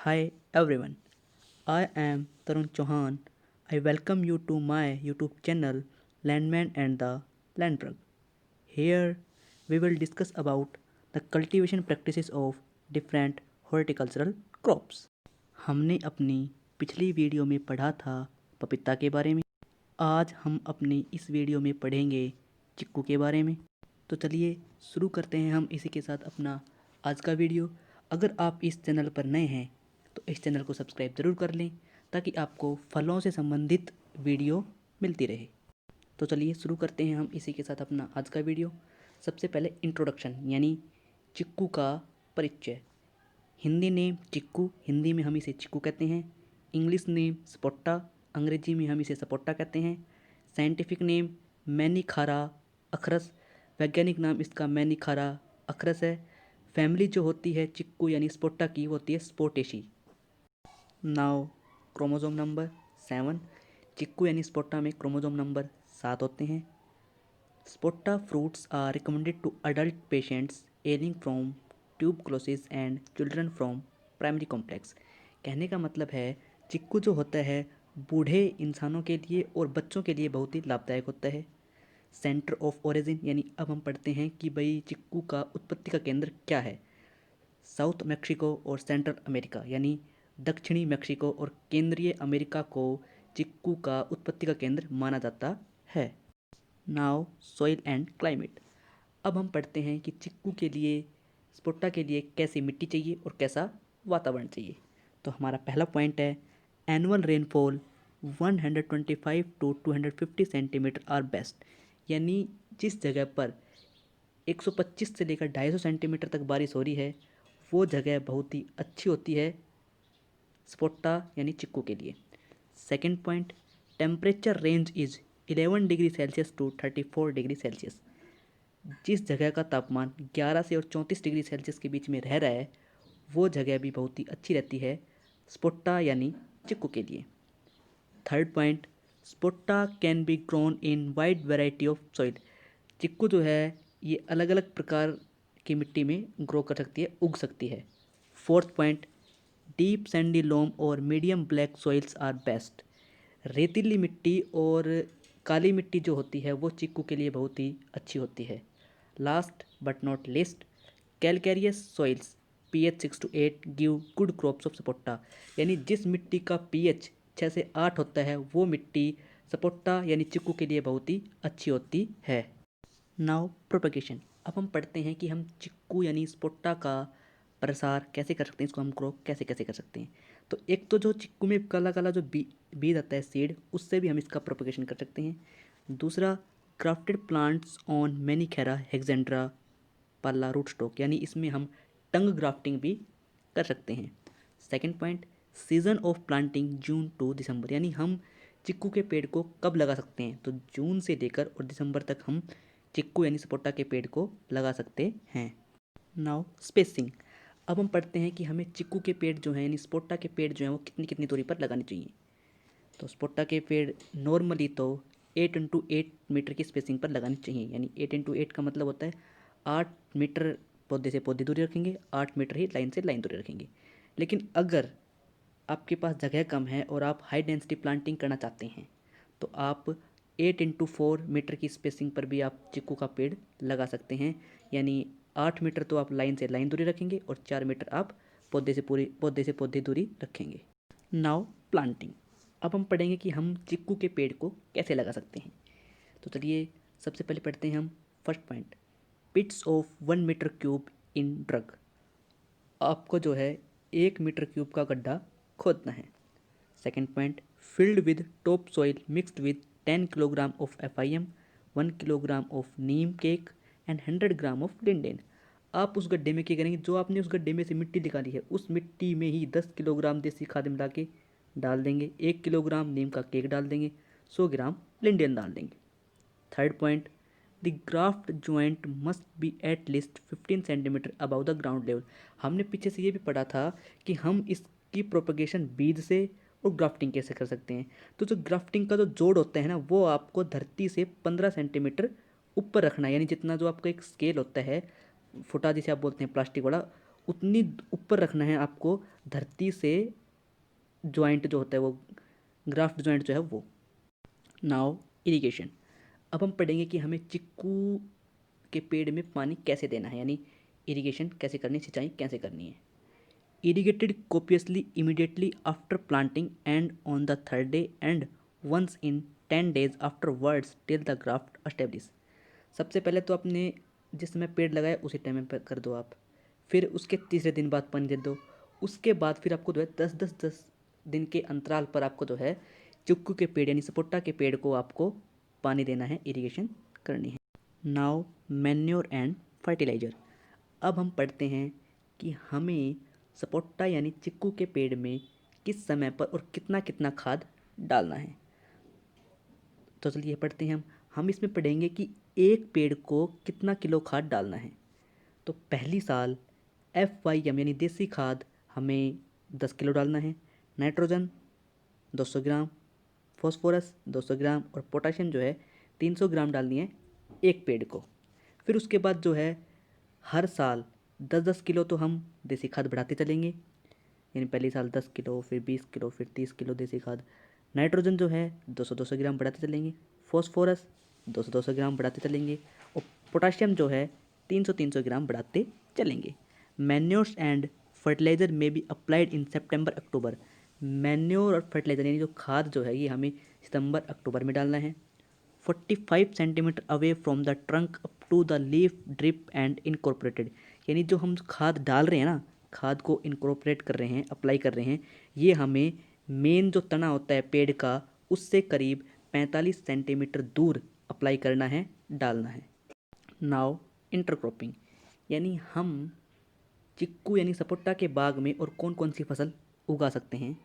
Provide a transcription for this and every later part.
Hi everyone, I am Tarun Chauhan. I welcome you to my YouTube channel Landman and the Landbug. Here we will discuss about the cultivation practices of different horticultural crops. हमने अपनी पिछली video में पढ़ा था पपीता के बारे में। आज हम अपनी इस वीडियो में पढ़ेंगे चिक्कू के बारे में। तो चलिए शुरू करते हैं हम इसी के साथ अपना आज का वीडियो। अगर आप इस चैनल पर नए हैं तो इस चैनल को सब्सक्राइब ज़रूर कर लें ताकि आपको फलों से संबंधित वीडियो मिलती रहे। तो चलिए शुरू करते हैं हम इसी के साथ अपना आज का वीडियो। सबसे पहले इंट्रोडक्शन यानी चिक्कू का परिचय। हिंदी नेम चिक्कू, हिंदी में हम इसे चिक्कू कहते हैं। इंग्लिश नेम सपोट्टा, अंग्रेजी में हम इसे सपोट्टा कहते हैं। साइंटिफिक नेम मैनीखारा अखरस, वैज्ञानिक नाम इसका मैनीखारा अखरस है। फैमिली जो होती है चिक्कू यानी स्पोट्टा की वो होती है स्पोटेशी। नाउ क्रोमोसोम नंबर 7, चिक्कू यानी स्पोट्टा में क्रोमोसोम नंबर 7 होते हैं। Sapota fruits are recommended to adult patients ailing from tuberculosis and children from primary complex. कहने का मतलब है चिक्कू जो होता है बूढ़े इंसानों के लिए और बच्चों के लिए बहुत ही लाभदायक होता है। सेंटर ऑफ ओरिजिन यानी अब हम पढ़ते हैं कि भाई चिक्कू का उत्पत्ति का केंद्र क्या है। साउथ मैक्सिको और सेंट्रल अमेरिका यानी दक्षिणी मैक्सिको और केंद्रीय अमेरिका को चिक्कू का उत्पत्ति का केंद्र माना जाता है। Now soil and climate. अब हम पढ़ते हैं कि चिक्कू के लिए स्पोट्टा के लिए कैसी मिट्टी चाहिए और कैसा वातावरण चाहिए। तो हमारा पहला पॉइंट है annual rainfall 125 to 250 centimetre are best, यानी जिस जगह पर 125 से लेकर 250 सेंटीमीटर तक बारिश हो रही है वो जगह बहुत ही अच्छी होती है स्पोट्टा यानी चिक्कू के लिए। Second point temperature range is 11 degree Celsius to 34 degree Celsius. जिस जगह का तापमान 11 से और 34 डिग्री सेल्सियस के बीच में रह रहा है वो जगह भी बहुत ही अच्छी रहती है स्पोट्टा यानी चिक्कू के लिए। Third point sapota can be grown in wide variety of soil. Chikoo जो है ये अलग अलग प्रकार की मिट्टी में ग्रो कर सकती है, उग सकती है। Fourth point deep sandy loam और medium black soils are best. रेतीली मिट्टी और काली मिट्टी जो होती है वो चिक्कू के लिए बहुत ही अच्छी होती है। Last but not least calcareous soils pH 6 to 8 give good crops of sapota, यानी जिस मिट्टी का pH 6 से 8 होता है वो मिट्टी सपोट्टा यानी चिक्कू के लिए बहुत ही अच्छी होती है। Now propagation. अब हम पढ़ते हैं कि हम चिक्कू यानी स्पोट्टा का प्रसार कैसे कर सकते हैं, इसको हम ग्रो कैसे कैसे कर सकते हैं। तो एक तो जो चिक्कू में काला काला जो बीज आता है सीड, उससे भी हम इसका प्रोपगेशन कर सकते हैं। दूसरा ग्राफ्टेड प्लांट्स ऑन मैनीखैरा हेक्सेंड्रा पाला रूट स्टॉक, यानी इसमें हम टंग ग्राफ्टिंग भी कर सकते हैं। Second point season of planting June to December, यानी हम चिक्कू के पेड़ को कब लगा सकते हैं, तो जून से लेकर और दिसंबर तक हम चिक्कू यानी सपोटा के पेड़ को लगा सकते हैं। Now spacing. अब हम पढ़ते हैं कि हमें चिक्कू के पेड़ जो हैं यानी सपोटा के पेड़ जो हैं वो कितनी कितनी दूरी पर लगाने चाहिए। तो सपोटा के पेड़ नॉर्मली तो 8 इंटू 8 मीटर की स्पेसिंग पर लगानी चाहिए, यानी 8 इंटू 8 का मतलब होता है 8 मीटर पौधे से पौधे दूरी रखेंगे, 8 मीटर ही लाइन से लाइन दूरी रखेंगे। लेकिन अगर आपके पास जगह कम है और आप हाई डेंसिटी प्लांटिंग करना चाहते हैं तो आप 8 इंटू 4 मीटर की स्पेसिंग पर भी आप चिक्कू का पेड़ लगा सकते हैं, यानी 8 मीटर तो आप लाइन से लाइन दूरी रखेंगे और 4 मीटर आप पौधे से पौधे दूरी रखेंगे। Now planting. अब हम पढ़ेंगे कि हम चिक्कू के पेड़ को कैसे लगा सकते हैं। तो चलिए सबसे पहले पढ़ते हैं हम first point pits of 1 metre cube in drug. आपको जो है 1 मीटर क्यूब का गड्ढा खोदना है। Second point filled with top soil mixed with 10 kilogram of FIM, 1 kilogram of Neem cake and 100 gram of lindane. आप उस गड्ढे में क्या करेंगे, जो आपने उस गड्ढे में से मिट्टी निकाली है उस मिट्टी में ही 10 किलोग्राम देसी खाद मिला के डाल देंगे, 1 किलोग्राम नीम का केक डाल देंगे, 100 ग्राम लिंडेन डाल देंगे। Third point the graft joint must be at least 15 centimetre above the ground level. हमने पीछे से ये भी पढ़ा था कि हम इसकी प्रोपगेशन बीज से और ग्राफ्टिंग कैसे कर सकते हैं। तो जो ग्राफ्टिंग का जो जोड़ होता है ना वो आपको धरती से 15 सेंटीमीटर ऊपर रखना है, यानी जितना जो आपका एक स्केल होता है फुटा जिसे आप बोलते हैं प्लास्टिक वाला, उतनी ऊपर रखना है आपको धरती से, जॉइंट जो होता है वो ग्राफ्ट जॉइंट जो है वो। Now irrigation. अब हम पढ़ेंगे कि हमें चिक्कू के पेड़ में पानी कैसे देना है, यानी इरिगेशन कैसे करनी, सिंचाई कैसे करनी है। Irrigated copiously immediately after planting and on the third day and once in 10 days afterwards till the graft establish। सबसे पहले तो आपने जिस समय पेड़ लगाया उसी टाइम पे कर दो आप, फिर उसके तीसरे दिन बाद पानी दे दो। उसके बाद फिर आपको जो है 10 दिन के अंतराल पर आपको जो है चिक्कू के पेड़ यानी सपोटा के पेड़ को आपको पानी देना है, इरिगेशन करनी है। Now manure and fertilizer. अब हम पढ़ते हैं कि हमें सपोटा यानी चिक्कू के पेड़ में किस समय पर और कितना कितना खाद डालना है। तो चलिए पढ़ते हैं हम इसमें पढ़ेंगे कि एक पेड़ को कितना किलो खाद डालना है। तो पहली साल FYM यानी देसी खाद हमें 10 किलो डालना है, नाइट्रोजन 200 ग्राम, फॉस्फोरस 200 ग्राम और पोटाशियम जो है 300 ग्राम डालनी है एक पेड़ को। फिर उसके बाद जो है हर साल 10-10 किलो तो हम देसी खाद बढ़ाते चलेंगे, यानी पहली साल 10 किलो, फिर 20 किलो, फिर 30 किलो देसी खाद। नाइट्रोजन जो है 200-200 ग्राम बढ़ाते चलेंगे, फॉस्फोरस 200-200 ग्राम बढ़ाते चलेंगे और पोटाशियम जो है 300-300 ग्राम बढ़ाते चलेंगे। मैन्योर्स एंड फर्टिलाइज़र में be applied in September October. Manure और फर्टिलाइज़र यानी जो खाद जो है ये हमें सितंबर अक्टूबर में डालना है। 45 centimetre away from the trunk up to the leaf drip and incorporated. यानी जो हम खाद डाल रहे हैं ना, खाद को इनकॉर्पोरेट कर रहे हैं, अप्लाई कर रहे हैं, ये हमें मेन जो तना होता है पेड़ का उससे करीब 45 सेंटीमीटर दूर अप्लाई करना है, डालना है। नाउ इंटरक्रॉपिंग, यानी हम चिक्कू यानी सपोटा के बाग में और कौन कौन सी फसल उगा सकते हैं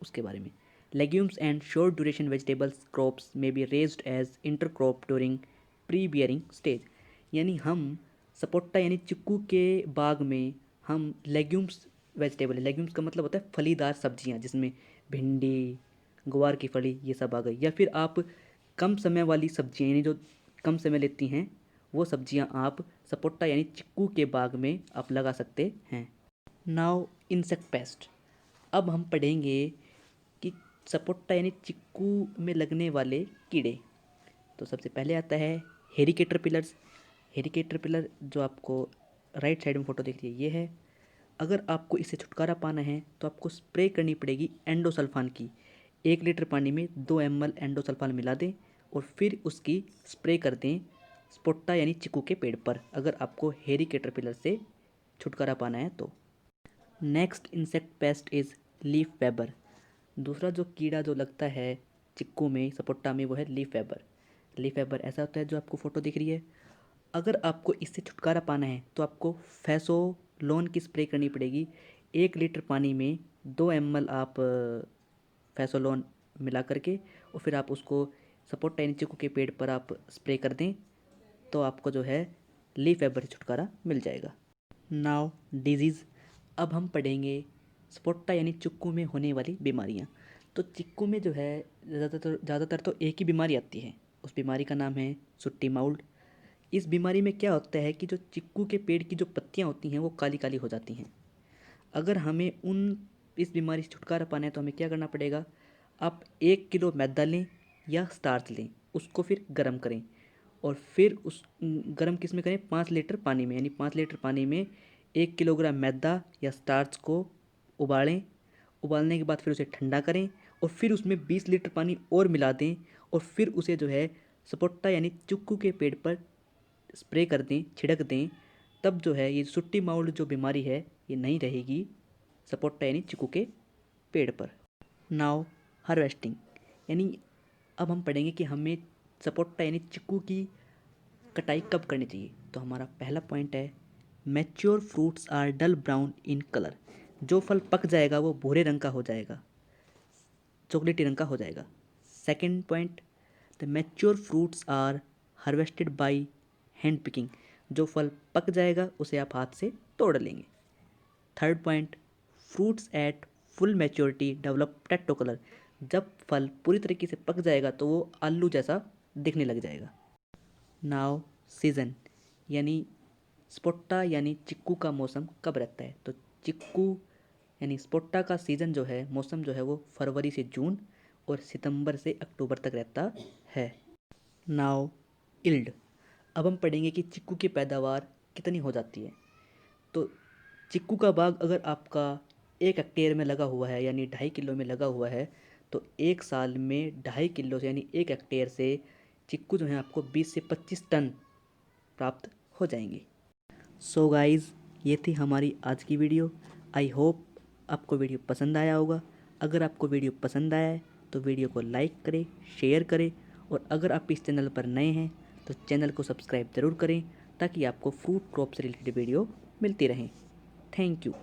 उसके बारे में। Legumes and short duration vegetables crops may be raised as intercrop during pre bearing stage. यानी हम सपोटा यानी चिक्कू के बाग में हम लेग्यूम्स वेजिटेबल, लेग्यूम्स का मतलब होता है फलीदार सब्जियां, जिसमें भिंडी, गुआर की फली ये सब आ गई, या फिर आप कम समय वाली सब्जियां यानी जो कम समय लेती हैं वो सब्जियां आप सपोटा यानी चिक्कू के बाग में आप लगा सकते हैं। Now insect pest. अब हम पढ़ेंगे कि सपोटा यानी चिक्कू में लगने वाले कीड़े। तो सबसे पहले आता है हेरी कैटरपिलर्स। हेरी कैटरपिलर जो आपको राइट साइड में फ़ोटो दिख रही है ये है। अगर आपको इससे छुटकारा पाना है तो आपको स्प्रे करनी पड़ेगी एंडोसल्फान की। 1 लीटर पानी में 2 ml एंडोसल्फान मिला दें और फिर उसकी स्प्रे कर दें सपोटा यानी चिक्कू के पेड़ पर, अगर आपको हेरी कैटरपिलर से छुटकारा पाना है तो। Next insect pest is leaf weber. दूसरा जो कीड़ा जो लगता है चिक्कू में, सपोटा में, वो है लीफ वेबर। लीफ वेबर ऐसा होता है जो आपको फ़ोटो दिख रही है। अगर आपको इससे छुटकारा पाना है तो आपको फैसोलोन की स्प्रे करनी पड़ेगी। 1 लीटर पानी में 2 ml आप फैसोलोन मिला करके और फिर आप उसको सपोटा यानी चिक्कू के पेड़ पर आप स्प्रे कर दें तो आपको जो है लीफ वेबर से छुटकारा मिल जाएगा। Now disease. अब हम पढ़ेंगे सपोटा यानी चिक्कू में होने वाली बीमारियां। तो चिक्कू में जो है ज़्यादातर तो एक ही बीमारी आती है, उस बीमारी का नाम है सुट्टी माउल्ड। इस बीमारी में क्या होता है कि जो चिक्कू के पेड़ की जो पत्तियां होती हैं वो काली काली हो जाती हैं। अगर हमें इस बीमारी से छुटकारा पाना है तो हमें क्या करना पड़ेगा, आप 1 किलो मैदा लें या स्टार्च लें, उसको फिर गर्म करें और फिर उस गर्म किस में करें, 5 लीटर पानी में, यानी 5 लीटर पानी में 1 किलोग्राम मैदा या स्टार्च को उबालें। उबालने के बाद फिर उसे ठंडा करें और फिर उसमें 20 लीटर पानी और मिला दें और फिर उसे जो है सपोटा यानी चिक्कू के पेड़ पर स्प्रे कर दें, छिड़क दें। तब जो है ये सुट्टी माउल्ड जो बीमारी है ये नहीं रहेगी सपोटा यानी चिक्कू के पेड़ पर। नाउ हार्वेस्टिंग, यानी अब हम पढ़ेंगे कि हमें सपोटा यानी चिक्कू की कटाई कब करनी चाहिए। तो हमारा पहला पॉइंट है mature fruits are dull brown in colour. जो फल पक जाएगा वो भूरे रंग का हो जाएगा, चॉकलेटी रंग का हो जाएगा। Second point, the mature fruits are harvested by hand picking. जो फल पक जाएगा उसे आप हाथ से तोड़ लेंगे। Third point, fruits at full maturity develop टेट्रो कलर। जब फल पूरी तरीके से पक जाएगा तो वो आलू जैसा दिखने लग जाएगा। नाउ सीज़न, यानी स्पोट्टा यानी चिक्कू का मौसम कब रहता है? तो चिक्कू यानी स्पोट्टा का सीज़न जो है, मौसम जो है वो फरवरी से जून और सितंबर से अक्टूबर तक रहता है। Now yield. अब हम पढ़ेंगे कि चिक्कू की पैदावार कितनी हो जाती है। तो चिक्कू का बाग अगर आपका 1 हेक्टेयर में लगा हुआ है यानी 2.5 किलो में लगा हुआ है, तो 1 साल में 2.5 किलो से यानी 1 हेक्टेयर से चिक्कू जो है आपको 20 से 25 टन प्राप्त हो जाएंगे। सो गाइज़, ये थी हमारी आज की वीडियो। आई होप आपको वीडियो पसंद आया होगा। अगर आपको वीडियो पसंद आया है तो वीडियो को लाइक करें, शेयर करें, और अगर आप इस चैनल पर नए हैं तो चैनल को सब्सक्राइब ज़रूर करें ताकि आपको फ्रूट क्रॉप से रिलेटेड वीडियो मिलती रहें। Thank you.